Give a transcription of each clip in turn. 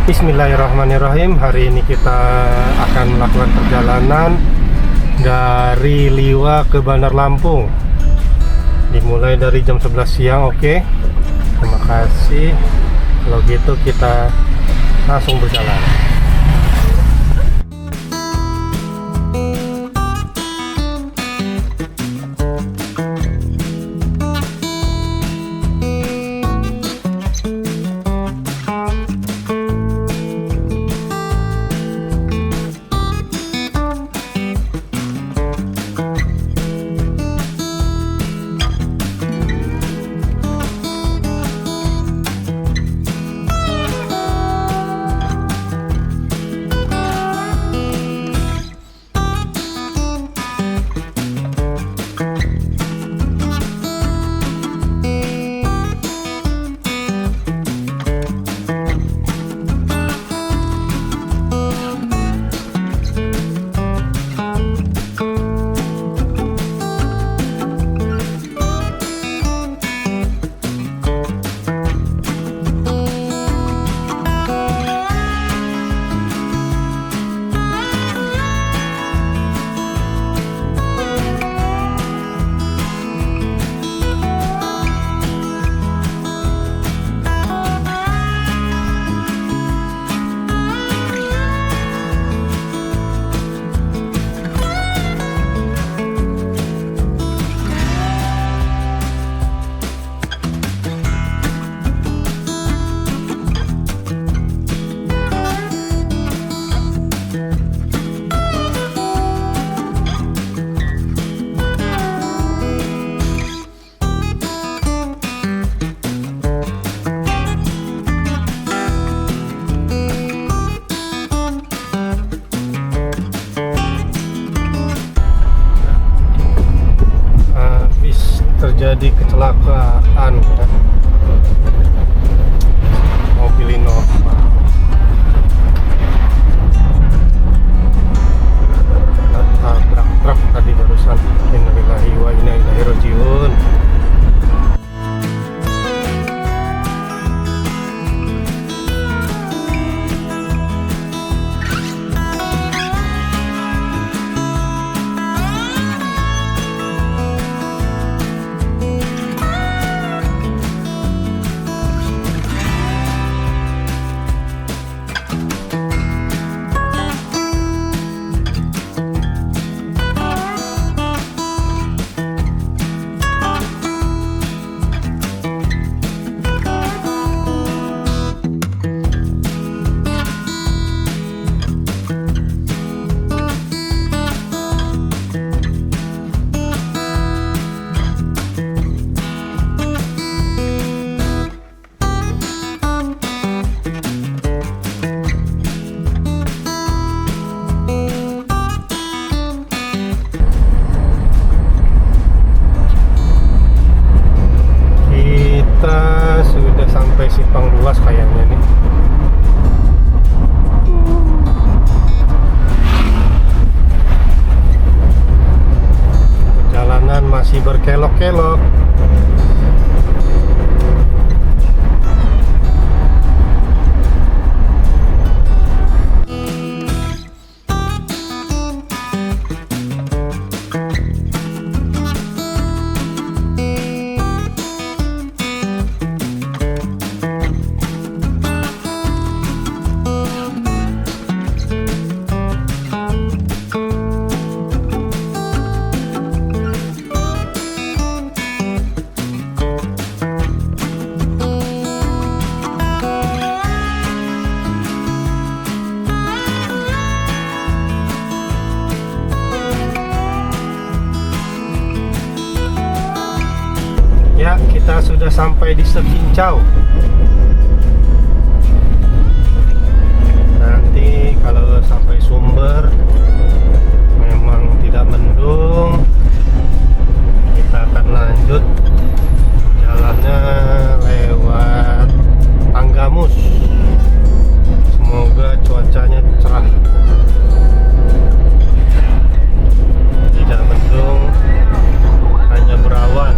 Bismillahirrahmanirrahim. Hari ini kita akan melakukan perjalanan dari Liwa ke Bandar Lampung. Dimulai dari jam 11 siang, oke. Terima kasih. Kalau gitu kita langsung berjalan. Terjadi kecelakaan ya. Mobil Innova tabrak truk tadi barusan. Innalillahi wa inna ilaihi rajiun. Kita sudah sampai Simpang Luas kayaknya nih. Perjalanan masih berkelok-kelok. Ya, kita sudah sampai di Sekincau. Nanti kalau sampai Sumber memang tidak mendung, kita akan lanjut jalannya lewat Tanggamus. Semoga cuacanya cerah, tidak mendung, hanya berawan.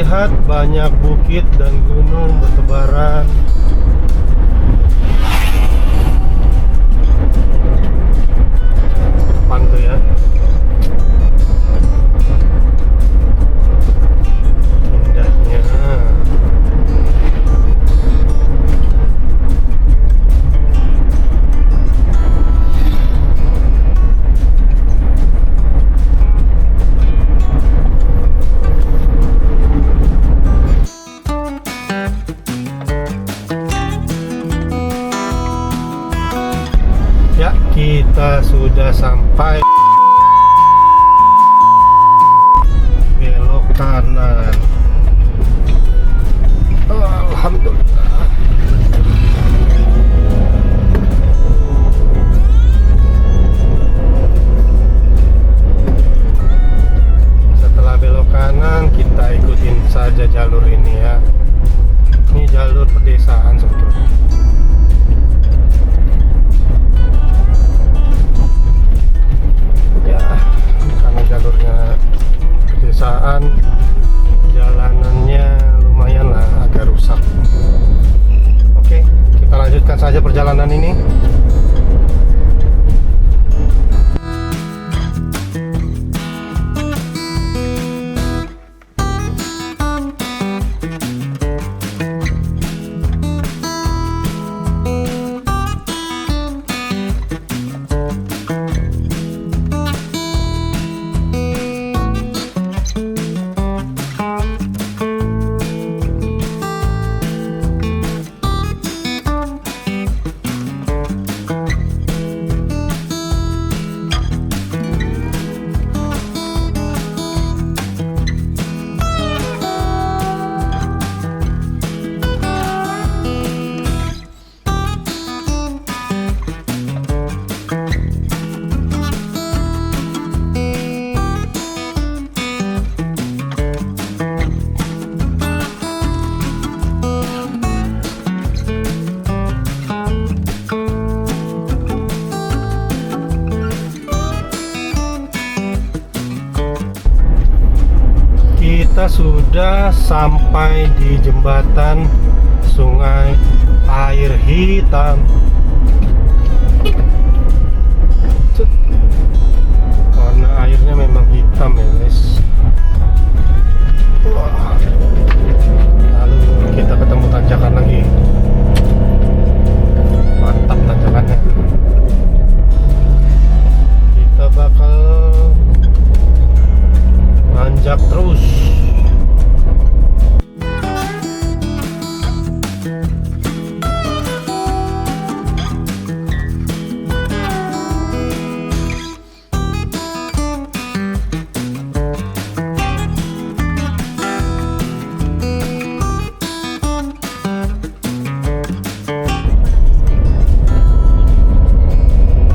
terlihat banyak bukit dan gunung bertebaran. Depan tuh ya. Indahnya. Ya, kita sudah sampai. Belok kanan. Alhamdulillah. Setelah belok kanan, kita ikutin saja jalur ini ya. Ini jalur pedesaan sebetulnya. Ya, karena jalurnya pedesaan, jalanannya lumayan lah agak rusak. Oke, kita lanjutkan saja perjalanan ini. Kita sudah sampai di jembatan Sungai Air Hitam. Warna airnya memang hitam ya guys. Wah. Lalu kita ketemu tanjakan lagi. Mantap tanjakannya. Kita bakal nanjak terus.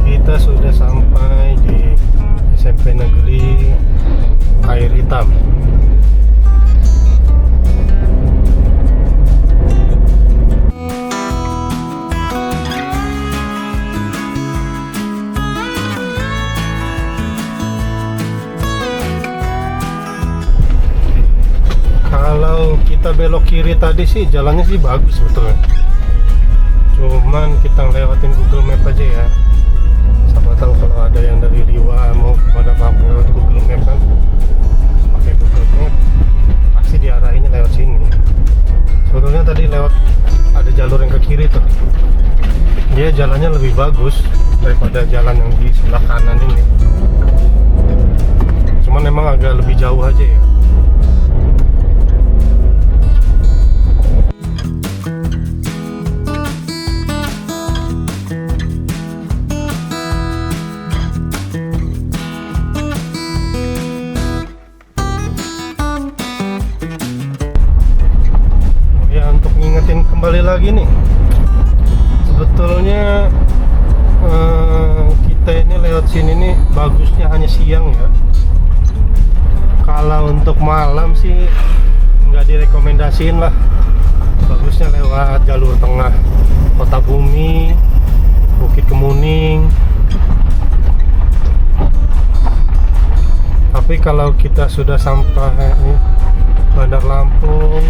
Kita sudah sampai di SMP Negeri Air Hitam. Kalau kita belok kiri tadi sih jalannya sih bagus sebetulnya. Cuman kita ngelewatin Google Map aja ya. Siapa tahu kalau ada yang dari Liwa mau kepada Lampung lewat Google Map kan, pakai Google Map pasti diarahinnya lewat sini. Sebetulnya tadi lewat ada jalur yang ke kiri tuh, dia jalannya lebih bagus daripada jalan yang di sebelah kanan ini. Cuman memang agak lebih jauh aja ya. Kembali lagi nih, sebetulnya kita ini lewat sini nih bagusnya hanya siang ya. Kalau untuk malam sih nggak direkomendasiin lah. Bagusnya lewat jalur tengah Kota Bumi, Bukit Kemuning. Tapi kalau kita sudah sampai Bandar Lampung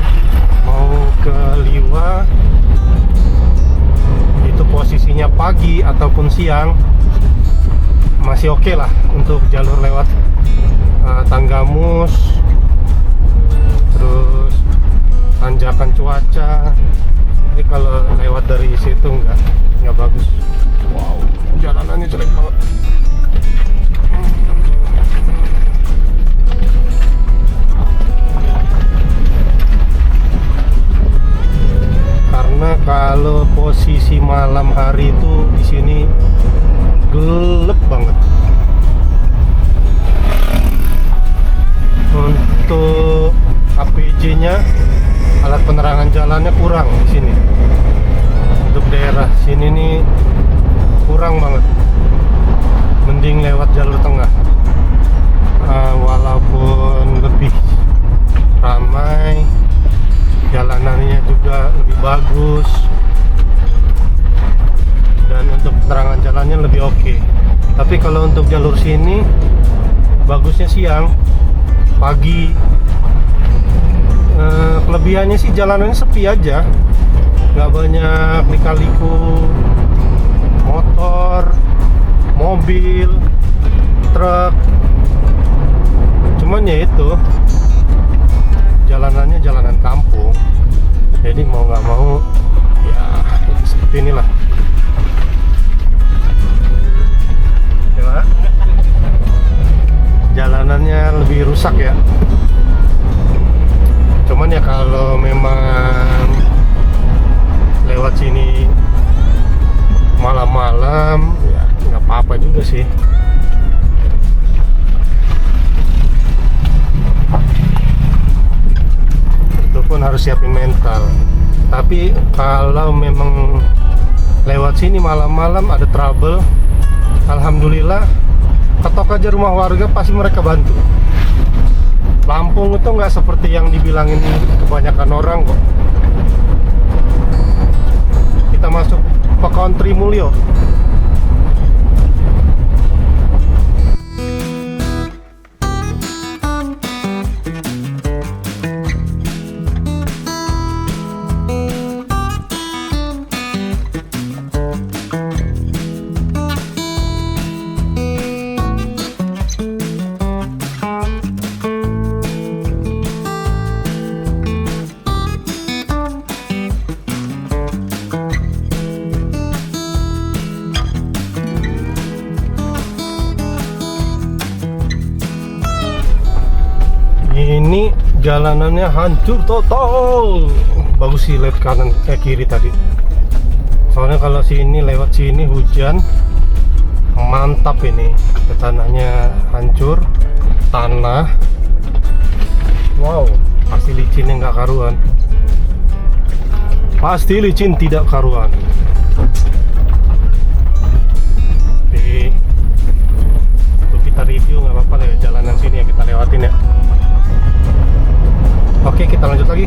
mau ke Liwa itu posisinya pagi ataupun siang masih oke lah untuk jalur lewat Tanggamus, terus tanjakan cuaca. Jadi kalau lewat dari situ nggak bagus. Wow, jalanannya jelek banget. Karena kalau posisi malam hari itu di sini gelap banget. Untuk APJ-nya, alat penerangan jalannya kurang di sini. Untuk daerah sini nih kurang banget. Mending lewat jalur tengah. Walaupun lebih ramai, jalanannya juga lebih bagus, dan untuk penerangan jalannya lebih oke. Tapi kalau untuk jalur sini bagusnya siang, pagi. Kelebihannya sih jalanannya sepi aja, nggak banyak lika-liku motor, mobil, truk. Cuman ya itu, jalanannya jalanan kampung, jadi mau nggak mau ya seperti inilah. Ya, jalanannya lebih rusak ya. Cuman ya kalau memang lewat sini malam-malam ya nggak apa-apa juga sih. Itu pun harus siapin mental. Tapi kalau memang lewat sini malam-malam ada trouble, alhamdulillah ketok aja rumah warga pasti mereka bantu. Lampung itu nggak seperti yang dibilangin kebanyakan orang kok. Kita masuk ke Country Mulyo. Ini jalanannya hancur total. Bagus sih lewat kanan kiri tadi. Soalnya kalau sini lewat sini hujan, mantap ini. Tanahnya hancur, tanah. Wow, pasti licinnya nggak karuan. Pasti licin tidak karuan. Tapi untuk kita review nggak apa-apa lah ya, jalanan sini ya kita lewatin ya. Oke, kita lanjut lagi.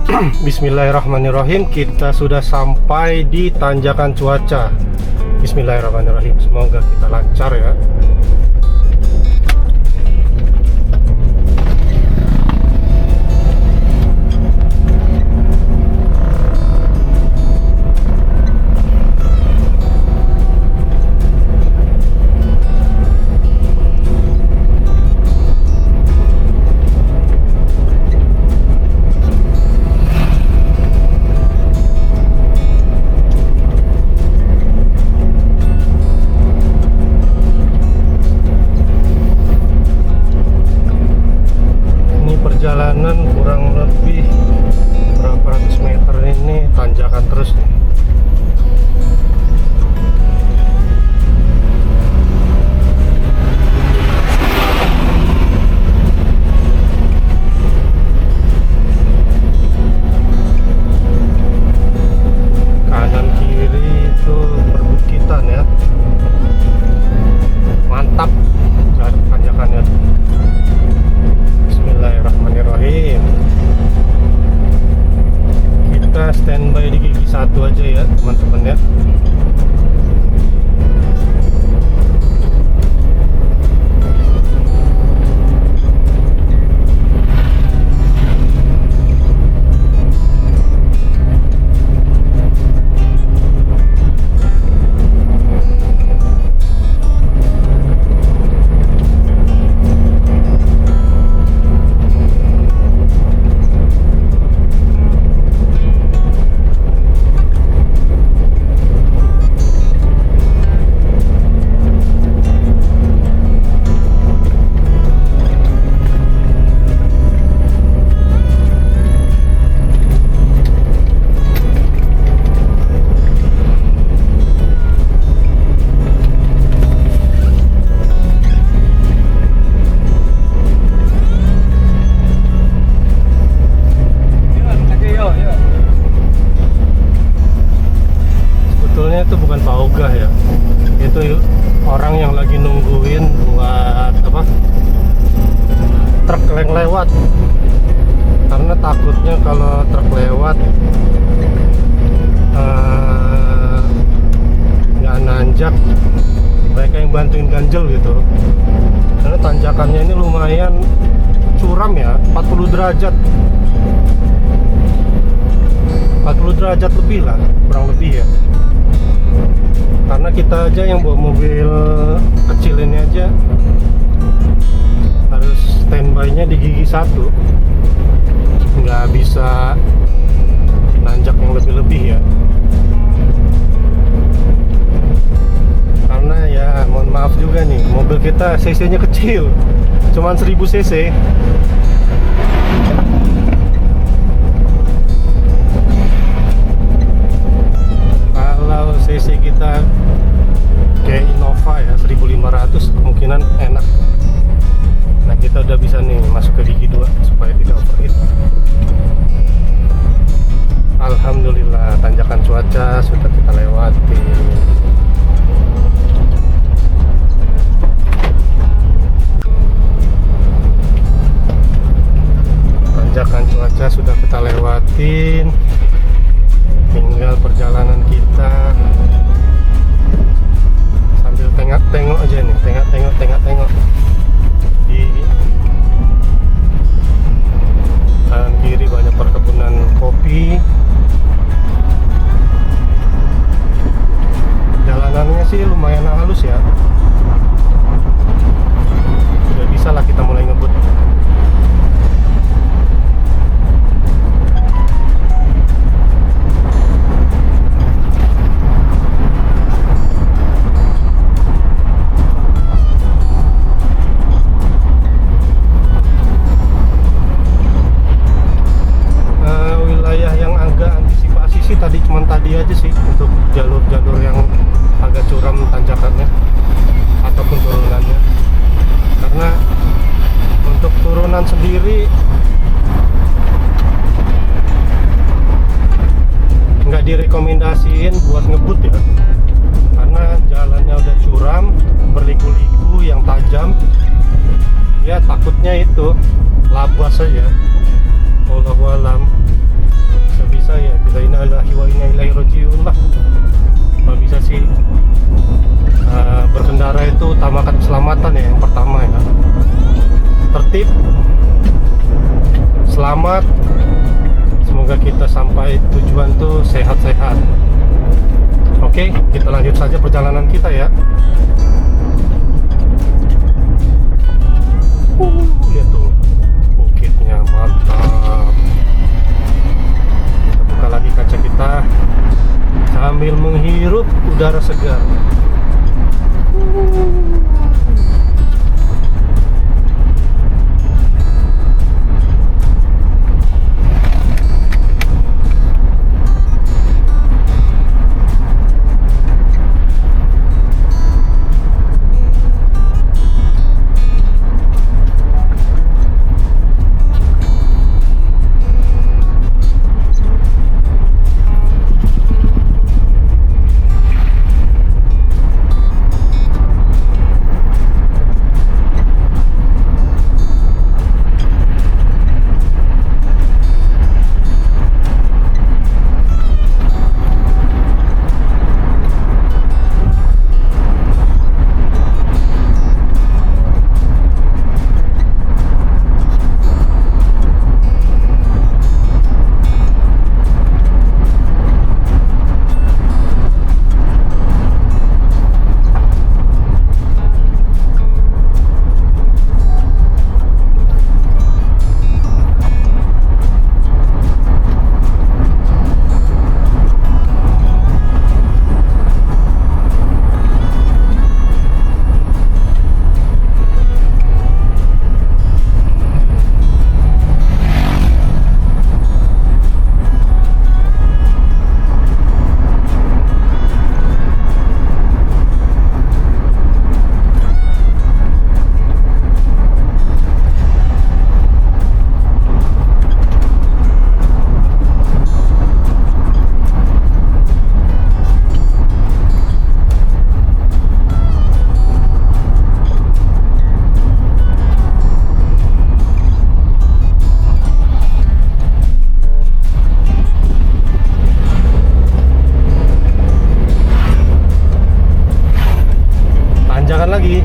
Bismillahirrahmanirrahim. Kita sudah sampai di tanjakan cuaca. Bismillahirrahmanirrahim. Semoga kita lancar ya. Perjalanan kurang lebih berapa ratus meter ini, tanjakan terus nih. Kanan kiri itu perbukitan ya, mantap tanjakannya. Bismillahirrahmanirrahim. Kita standby di gigi 1 aja ya teman-teman ya. Sebetulnya itu bukan Pak Ogah ya, itu orang yang lagi nungguin buat apa, truk yang lewat. Karena takutnya kalau truk lewat nggak nanjak, mereka yang bantuin ganjel gitu. Karena tanjakannya ini lumayan curam ya, 40 derajat 40 derajat lebih lah, kurang lebih ya. Karena kita aja yang bawa mobil kecil ini aja harus standby-nya di gigi 1, nggak bisa nanjak yang lebih-lebih ya. Karena ya mohon maaf juga nih, mobil kita cc-nya kecil, cuman 1000 cc. Kalau cc kita kayak Innova ya 1500, kemungkinan enak. Nah kita udah bisa nih masuk ke gigi 2 supaya tidak overheat. Alhamdulillah, tanjakan cuaca sudah kita lewati. Tanjakan cuaca sudah kita lewatin, tinggal perjalanan kita sambil tengok-tengok aja nih, tengok-tengok di kanan kiri banyak perkebunan kopi. Jalanannya sih lumayan halus ya, udah bisa lah kita mulai ngebut. Tadi aja sih untuk jalur-jalur yang agak curam tanjakannya ataupun turunannya. Karena untuk turunan sendiri nggak direkomendasiin buat ngebut ya, karena jalannya udah curam, berliku-liku yang tajam ya, takutnya itu labas saja. Wallahualam. semoga kita sampai tujuan tuh sehat-sehat. Oke, kita lanjut saja perjalanan kita ya. Lihat tuh bukitnya, mantap. Kita buka lagi kaca kita sambil menghirup udara segar. Tanjakan lagi.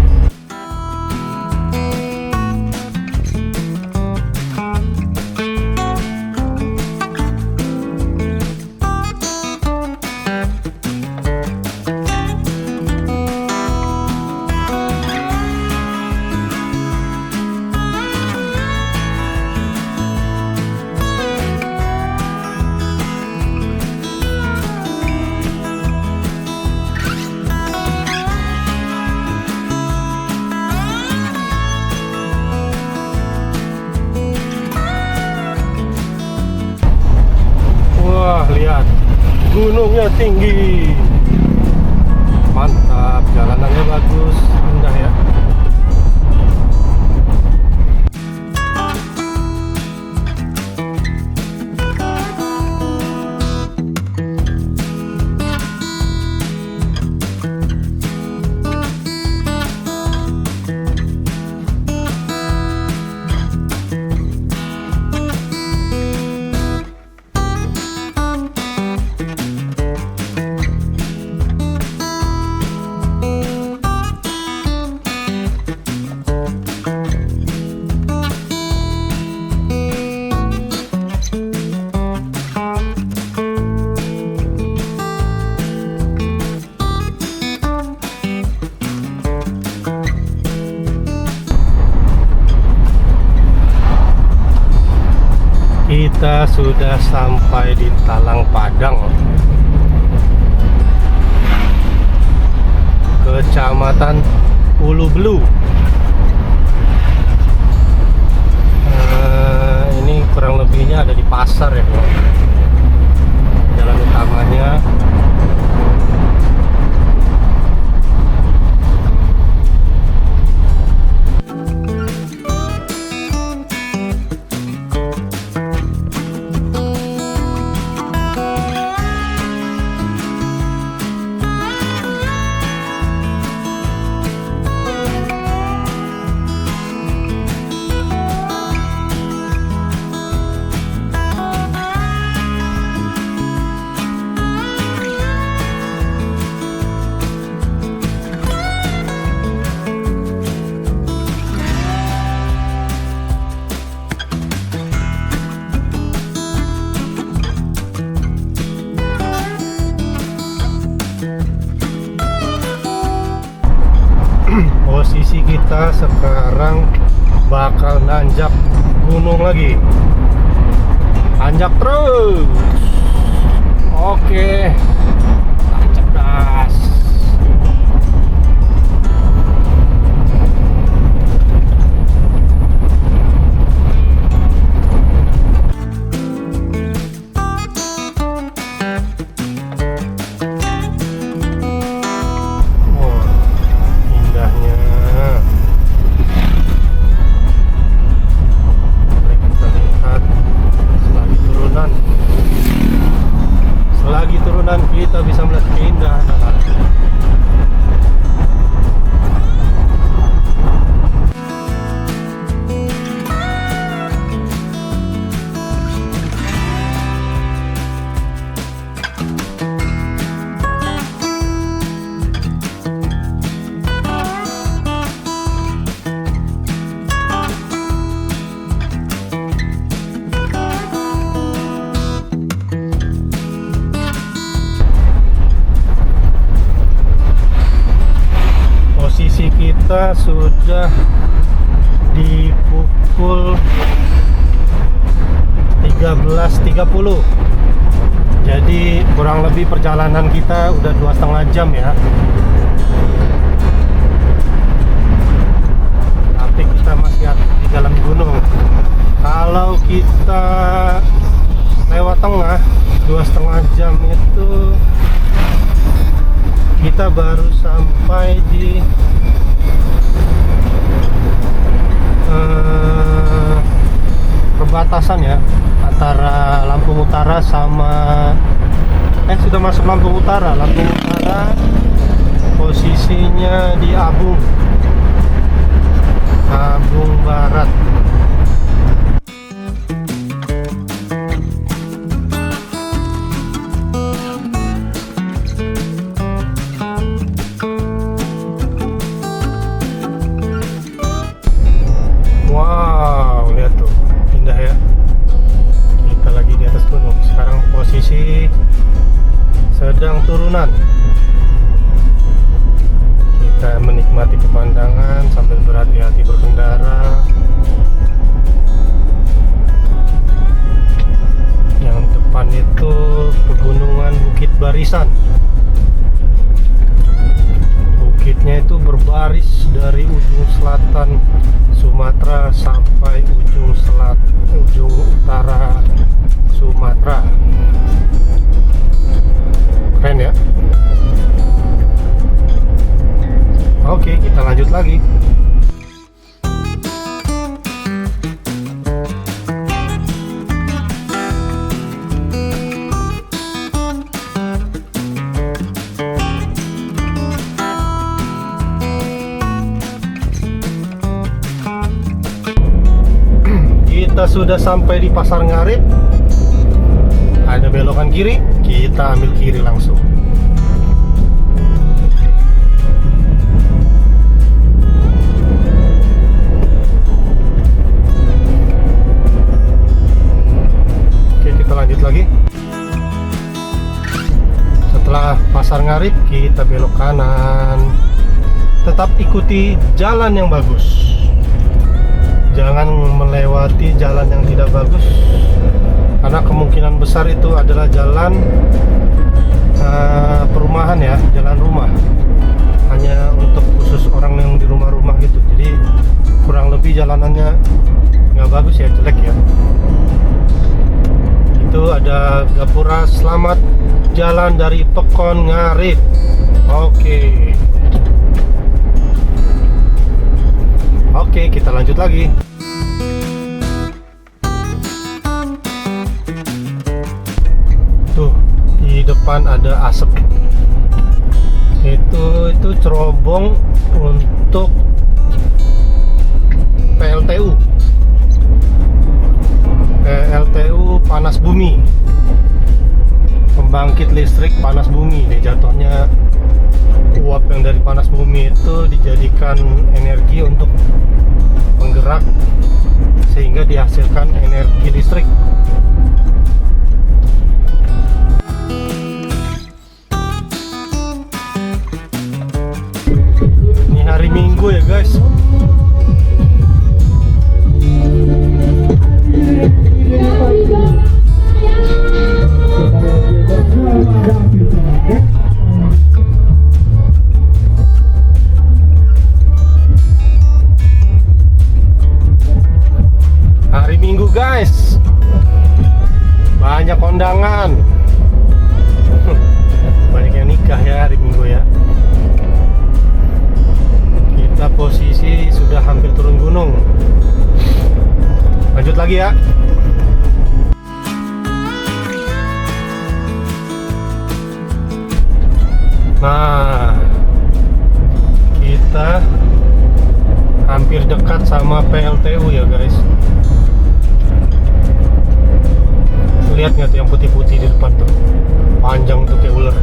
Wah, lihat gunungnya tinggi, mantap, jalanannya bagus, indah ya. Kita sudah sampai di Talang Padang, Kecamatan Ulu Belu. Ini kurang lebihnya ada di pasar ya, bro. Jalan utamanya. kita sekarang bakal nanjak gunung lagi. Tanjak terus. Oke. Tancap gas. Kita bisa melihat keindahan alam. Kita sudah di pukul 13.30. Jadi kurang lebih perjalanan kita udah 2,5 jam ya. Tapi kita masih di dalam gunung. Kalau kita lewat tengah 2,5 jam itu kita baru sampai di perbatasan ya antara Lampung Utara sama sudah masuk Lampung Utara. Lampung Utara posisinya di Abung Barat. Wow, lihat tuh, indah ya. Kita lagi di atas gunung. Sekarang posisi sedang turunan. Kita menikmati pemandangan sambil berhati-hati berkendara. Yang depan itu pegunungan Bukit Barisan. Bukitnya itu berbaris dari ujung selatan Sumatera sampai ujung utara Sumatera. Keren ya. Oke, kita lanjut lagi. Kita sudah sampai di Pasar Ngarit. Ada belokan kiri, kita ambil kiri langsung. Oke, kita lanjut lagi. Setelah Pasar Ngarit, kita belok kanan. Tetap ikuti jalan yang bagus. Jangan melewati jalan yang tidak bagus, karena kemungkinan besar itu adalah jalan perumahan ya, jalan rumah, hanya untuk khusus orang yang di rumah-rumah gitu. Jadi kurang lebih jalanannya nggak bagus ya, jelek ya. Itu ada gapura selamat jalan dari Pekon Ngarit. Oke, kita lanjut lagi. Tuh, di depan ada asap. Itu cerobong untuk PLTU. PLTU panas bumi. Pembangkit listrik panas bumi. Jatuhnya uap yang dari panas bumi itu dijadikan energi untuk penggerak sehingga dihasilkan energi listrik. Ini hari Minggu ya guys, banyak kondangan. Banyak yang nikah ya hari Minggu ya. Kita posisi sudah hampir turun gunung. Lanjut lagi ya. Nah, kita hampir dekat sama PLTU ya guys. Lihat nggak tuh yang putih-putih di depan tuh, panjang tuh kayak ular.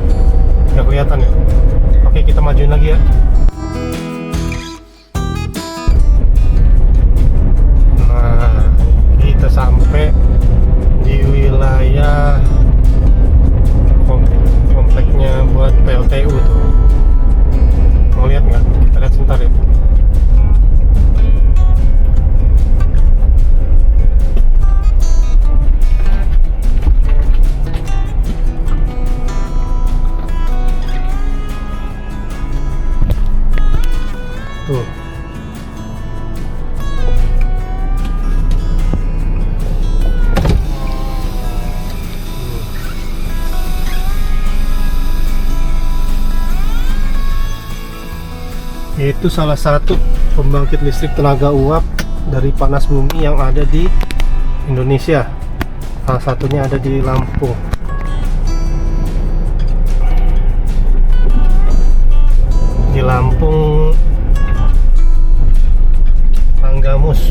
Nggak kelihatan ya? Oke, kita majuin lagi ya. Nah, kita sampai di wilayah kompleknya buat PLTU tuh. Mau lihat nggak? Kita lihat sebentar ya. Tuh. Itu salah satu pembangkit listrik tenaga uap dari panas bumi yang ada di Indonesia. Salah satunya ada di Lampung. Di Lampung, Tanggamus.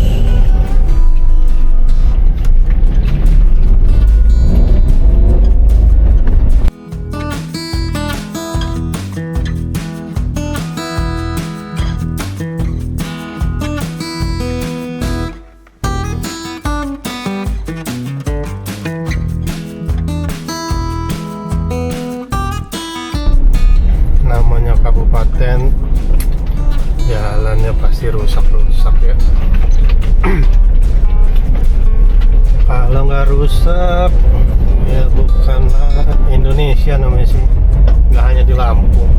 Namanya kabupaten, jalannya pasti rusak-rusak ya. Kalau nggak rusak ya bukanlah Indonesia namanya sih. Nggak hanya di Lampung,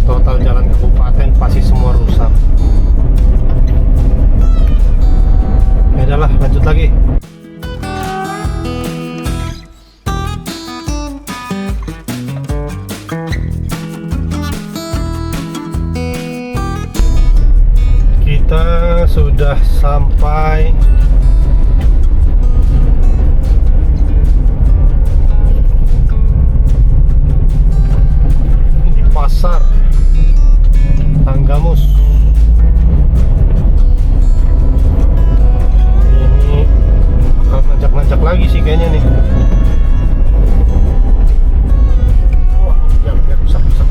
total jalan kabupaten pasti semua rusak. Ya udahlah, lanjut lagi. Kita sudah sampai di pasar Tanggamus. Ini bakal nanjak-nanjak lagi sih kayaknya nih. Wah, jangan rusak-rusak.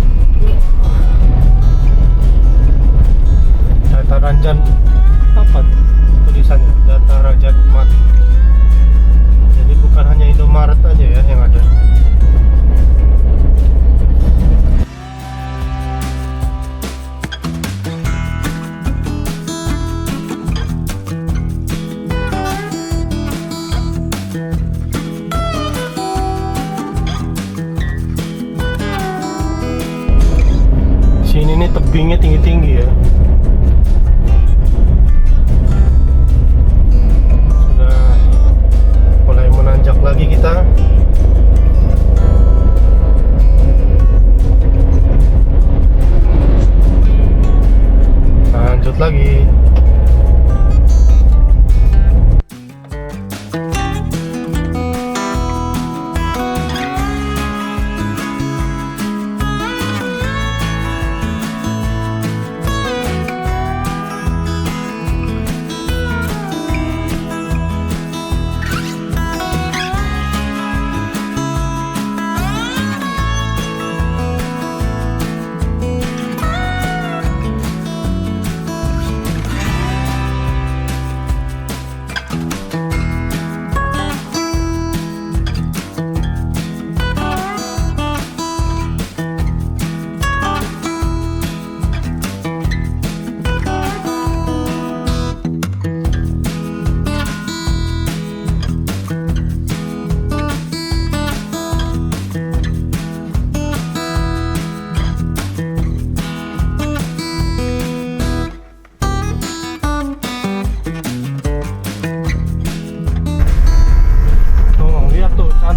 Dataran apa tulisannya? Dataran Mat. Jadi bukan hanya Indomaret aja ya yang ada. Sini nih tebingnya tinggi-tinggi ya. Menanjak lagi kita. Lanjut lagi.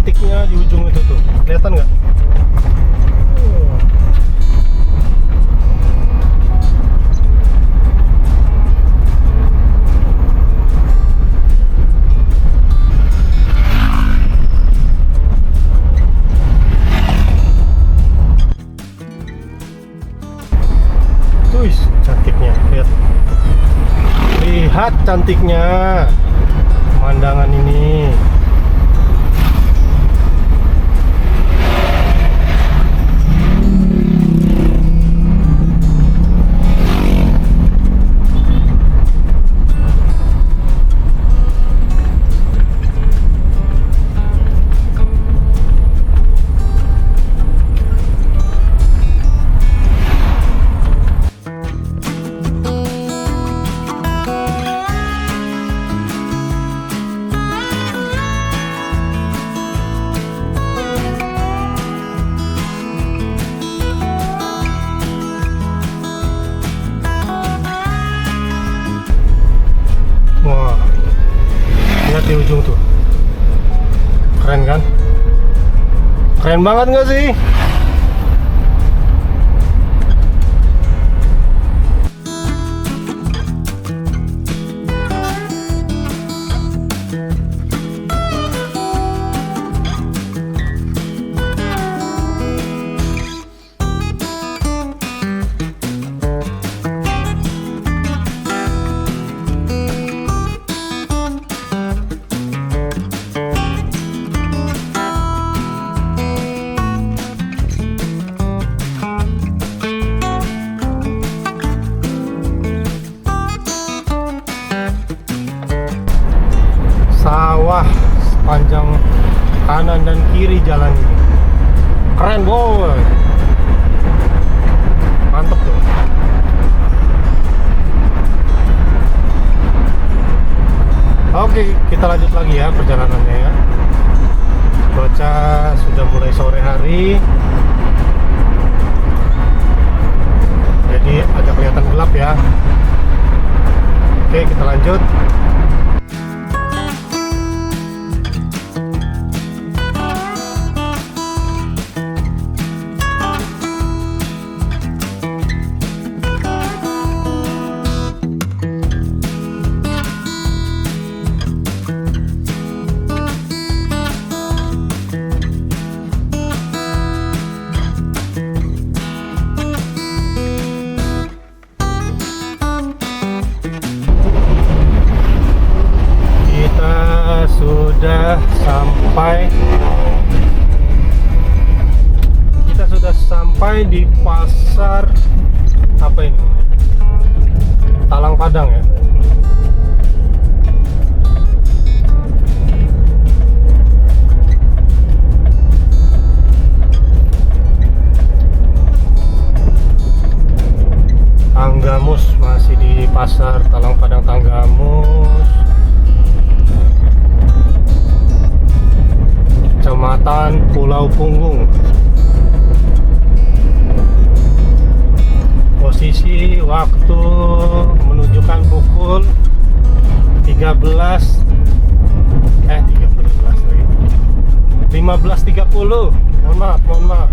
cantiknya di ujung itu tuh, kelihatan nggak? Wih, cantiknya, lihat cantiknya pemandangan ini. Wah, lihat di ujung tuh, keren kan? Keren banget nggak sih? Sawah sepanjang kanan dan kiri jalan ini, keren boy, mantep tuh. Oke, kita lanjut lagi ya perjalanannya ya. Cuaca sudah mulai sore hari, jadi agak kelihatan gelap ya. Oke, kita lanjut. Kita sudah sampai di pasar apa ini, Talang Padang ya. Tanggamus, masih di pasar Talang Padang Tanggamus, Kecamatan Pulau Punggung. Posisi waktu menunjukkan pukul 15.30. Mohon maaf.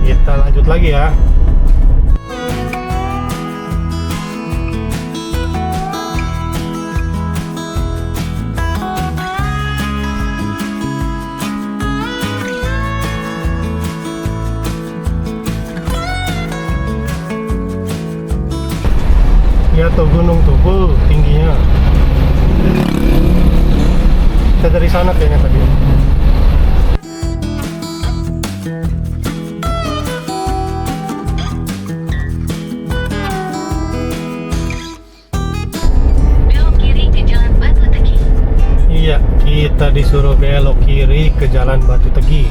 Kita lanjut lagi ya. Ya tuh gunung tuh tingginya. Kita dari sana kayaknya tadi. Belok kiri ke Jalan Batu Tegi. Iya, kita disuruh belok kiri ke Jalan Batu Tegi.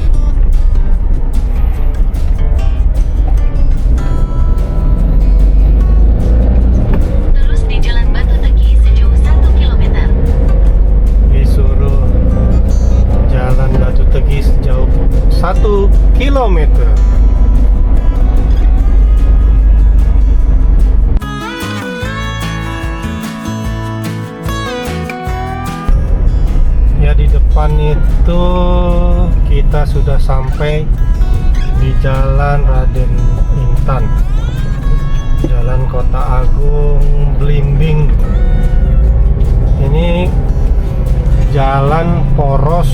Sejauh 1 kilometer. kita sudah sampai di Jalan Raden Intan, Jalan Kota Agung Blimbing. Ini jalan poros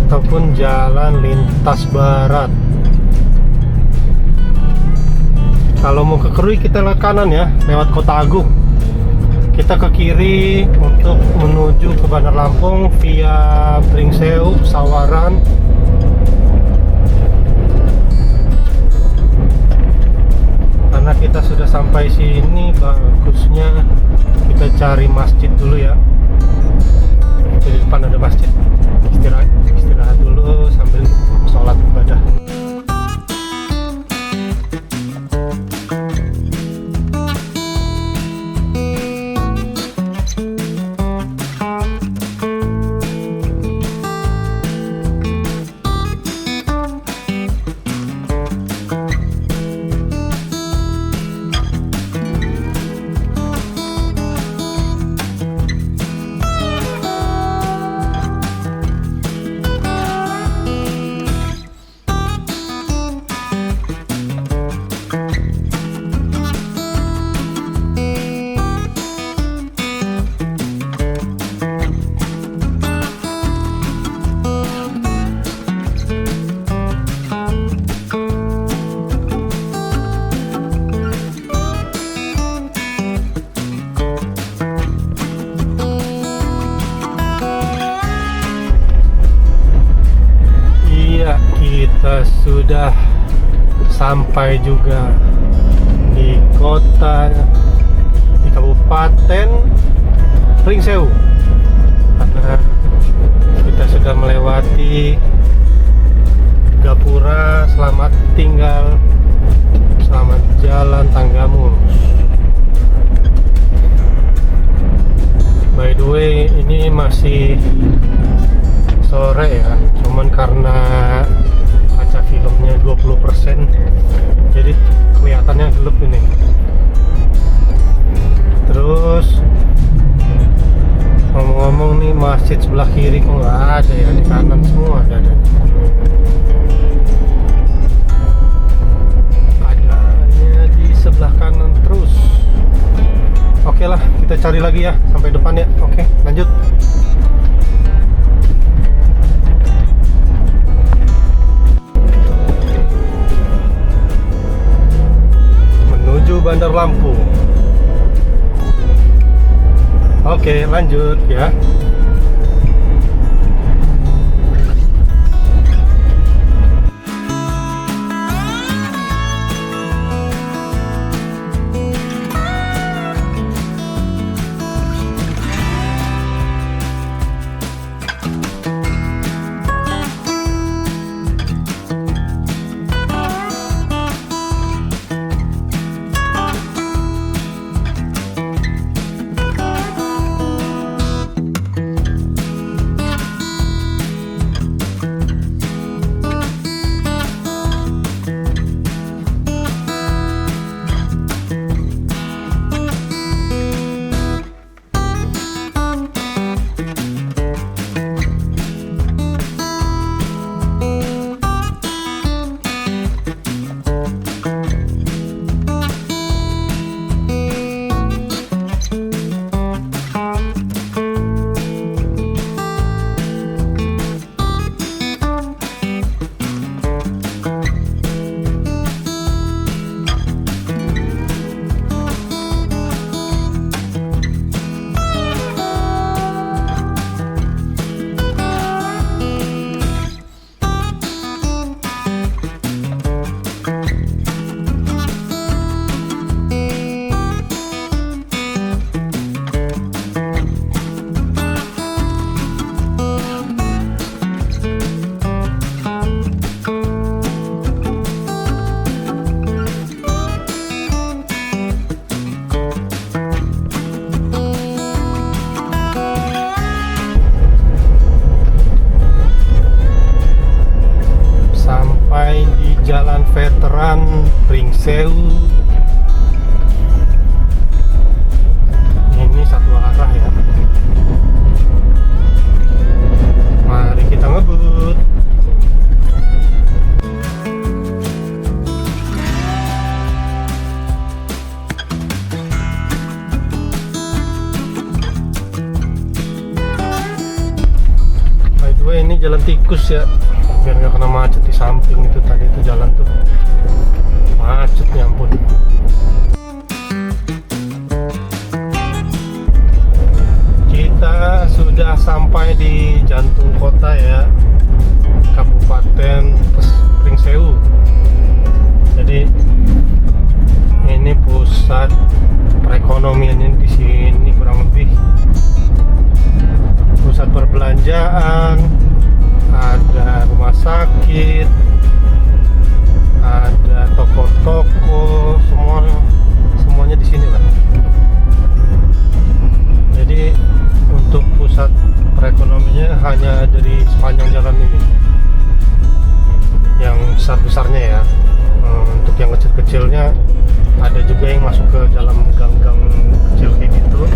ataupun jalan lintas barat. Kalau mau ke Krui kita ke kanan ya, lewat Kota Agung. Kita ke kiri untuk menuju ke Bandar Lampung via Pringseu, Sawaran. Karena kita sudah sampai sini, bagusnya kita cari masjid dulu ya. Di depan ada masjid. Istirahat dulu sambil sholat ibadah. Kita sudah sampai juga di Kabupaten Pringseu, karena kita sudah melewati Gapura. Selamat tinggal, selamat jalan tanggamu. By the way, ini masih sore ya, cuman karena kaca filmnya 20%, jadi kelihatannya gelap ini. Terus ngomong-ngomong nih, masjid sebelah kiri kok nggak ada ya, di kanan semua ada. Adanya di sebelah kanan terus. Oke lah, kita cari lagi ya sampai depan ya. Oke, lanjut. Bandar Lampung. Oke, lanjut ya. Veteran Pringseu. Ini satu arah ya. Mari kita ngebut. jalan tikus ya, biar nggak kena macet. Di samping itu tadi itu jalan tuh macetnya ampun. Kita sudah sampai di jantung kota ya, Kabupaten Pringsewu. Jadi ini pusat perekonomiannya di sini kurang lebih. Pusat perbelanjaan, ada rumah sakit, ada toko-toko, semuanya di sini lah. Jadi untuk pusat perekonomiannya hanya dari sepanjang jalan ini, yang besar-besarnya ya. Untuk yang kecil-kecilnya ada juga yang masuk ke dalam gang-gang kecil kayak gitu.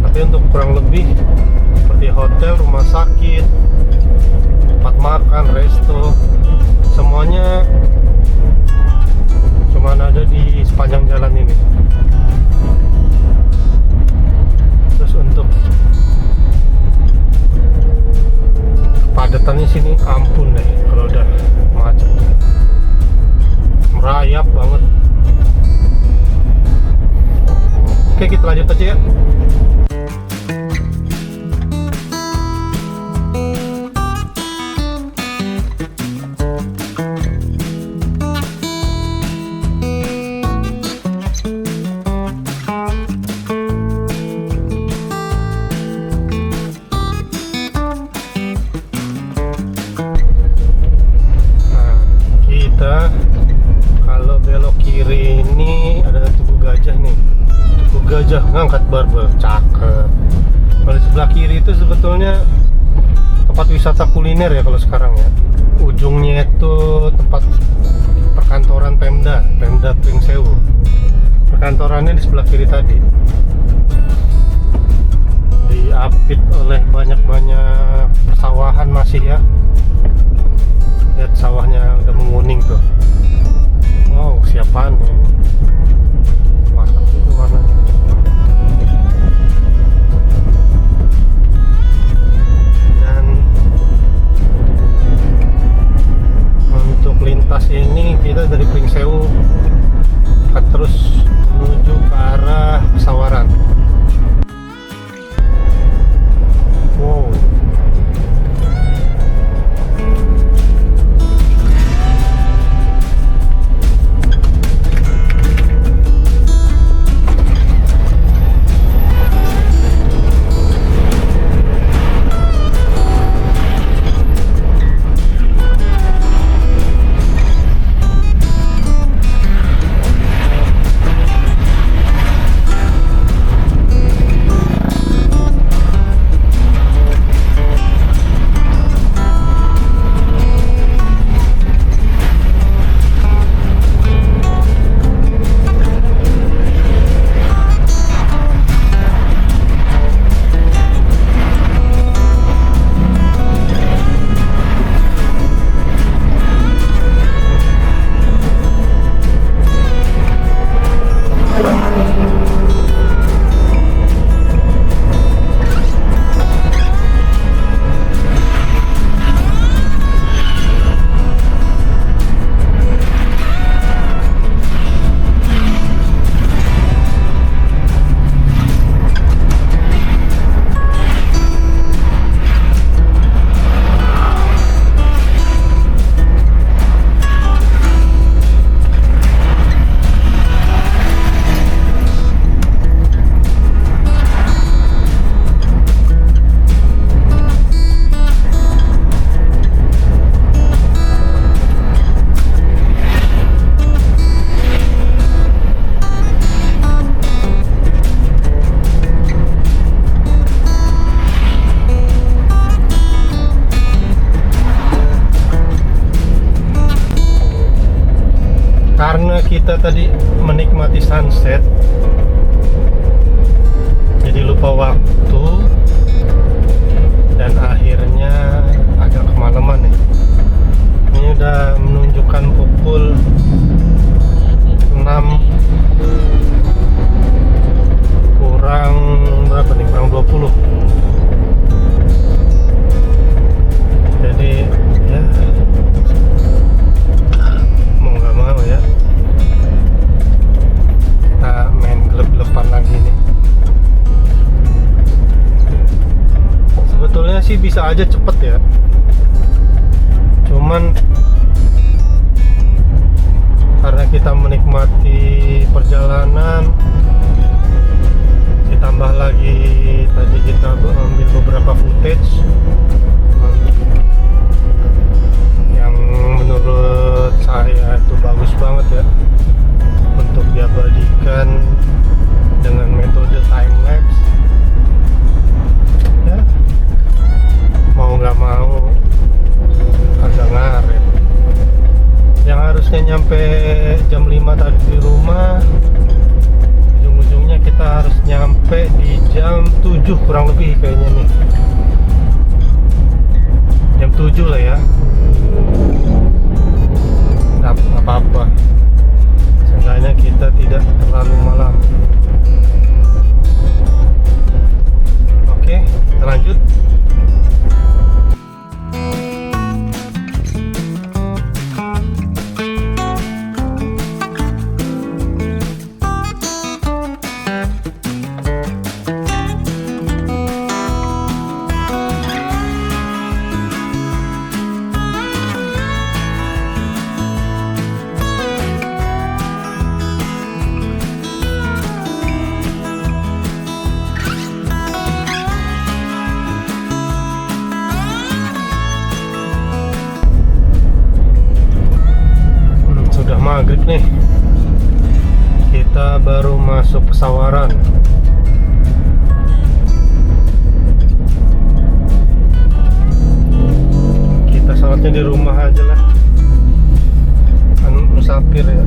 Tapi untuk kurang lebih seperti hotel, rumah sakit, tempat makan, resto, semuanya cuma ada di sepanjang jalan ini. Terus untuk kepadatannya sini ampun deh kalau udah macet, merayap banget. Oke, kita lanjut aja ya. Kalau belok kiri ini ada Tugu Gajah nih. Tugu Gajah ngangkat barbel, cakep. Kalau di sebelah kiri itu sebetulnya tempat wisata kuliner ya kalau sekarang ya. Ujungnya itu tempat perkantoran Pemda Pringsewu. Perkantorannya di sebelah kiri tadi. Diapit oleh banyak-banyak persawahan masih ya. Lihat sawahnya udah menguning tuh. Wow, siapaan nih? Mantap itu warnanya. Dan untuk lintas ini kita dari Pringsewu akan terus menuju ke arah Pesawaran. Wow. Karena kita tadi menikmati sunset, jadi lupa waktu dan akhirnya agak kemalaman nih. Ini udah menunjukkan pukul 6 kurang berapa nih? Kurang 20. bisa aja cepet ya, cuman karena kita menikmati perjalanan, ditambah lagi tadi kita ambil beberapa footage yang menurut saya itu bagus banget ya untuk diabadikan dengan metode time lapse. Ya, mau nggak mau agak ngaret. Yang harusnya nyampe jam 5 tadi di rumah, ujung-ujungnya kita harus nyampe di jam 7 kurang lebih kayaknya nih. Jam 7 lah ya. Nggak apa-apa, seenggaknya kita tidak terlalu malam. Oke, kita lanjut. Maghrib nih, kita baru masuk Pesawaran. Kita sholatnya di rumah aja lah, kan musafir ya.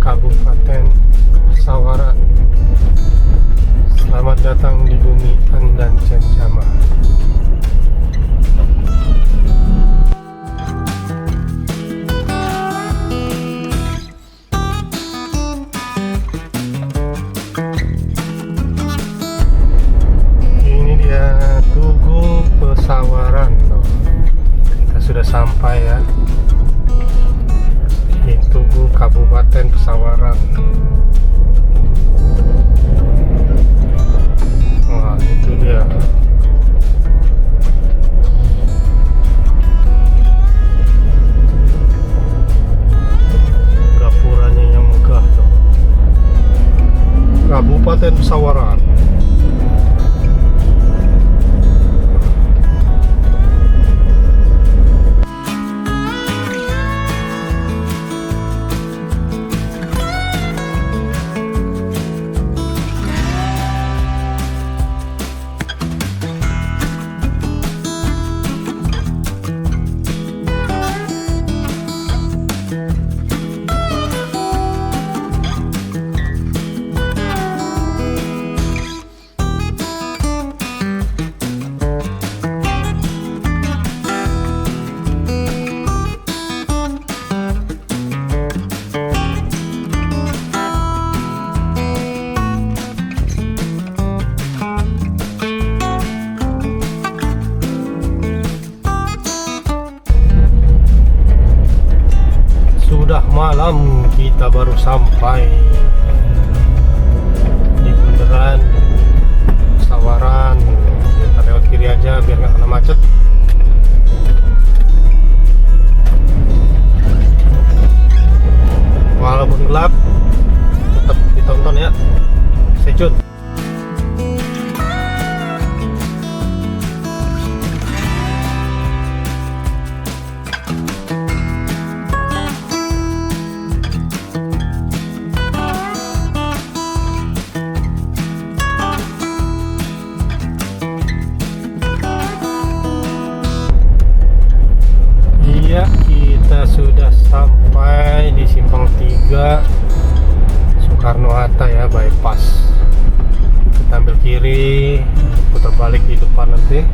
Kabupaten Pesawaran. Selamat datang di bumi Andan Cemcama. Ini dia Tugu Pesawaran. Kita sudah sampai ya di Tugu Kabupaten Pesawaran. Wah, itu dia. Gapuranya yang megah tuh. Kabupaten Pesawaran. Sudah malam, kita baru sampai di bundaran Pesawaran. Kita lewat kiri aja biar nggak kena macet. Walaupun gelap, tetap ditonton ya. Stay tune. Iya, kita sudah sampai di Simpang 3 Soekarno-Hatta ya, bypass. Kita ambil kiri, putar balik di depan nanti.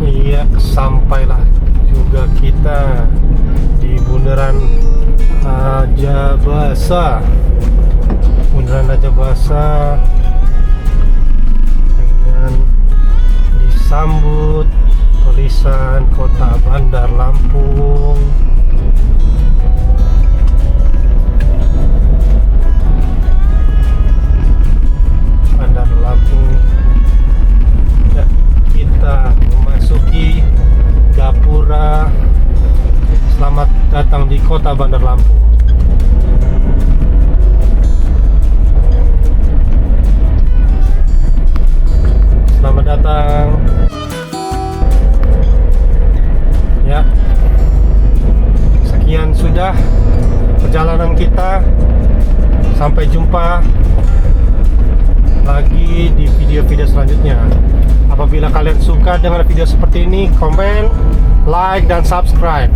Iya, sampailah juga kita di Bundaran Raja Basa. Bundaran Raja Basa dengan disambut tulisan Kota Bandar Lampung. Bandar Lampung. Ya, kita memasuki Gapura. Selamat datang di Kota Bandar Lampung. Selamat datang. Ya, sekian sudah perjalanan kita. Sampai jumpa lagi di video-video selanjutnya. Apabila kalian suka dengan video seperti ini, komen, like, dan subscribe.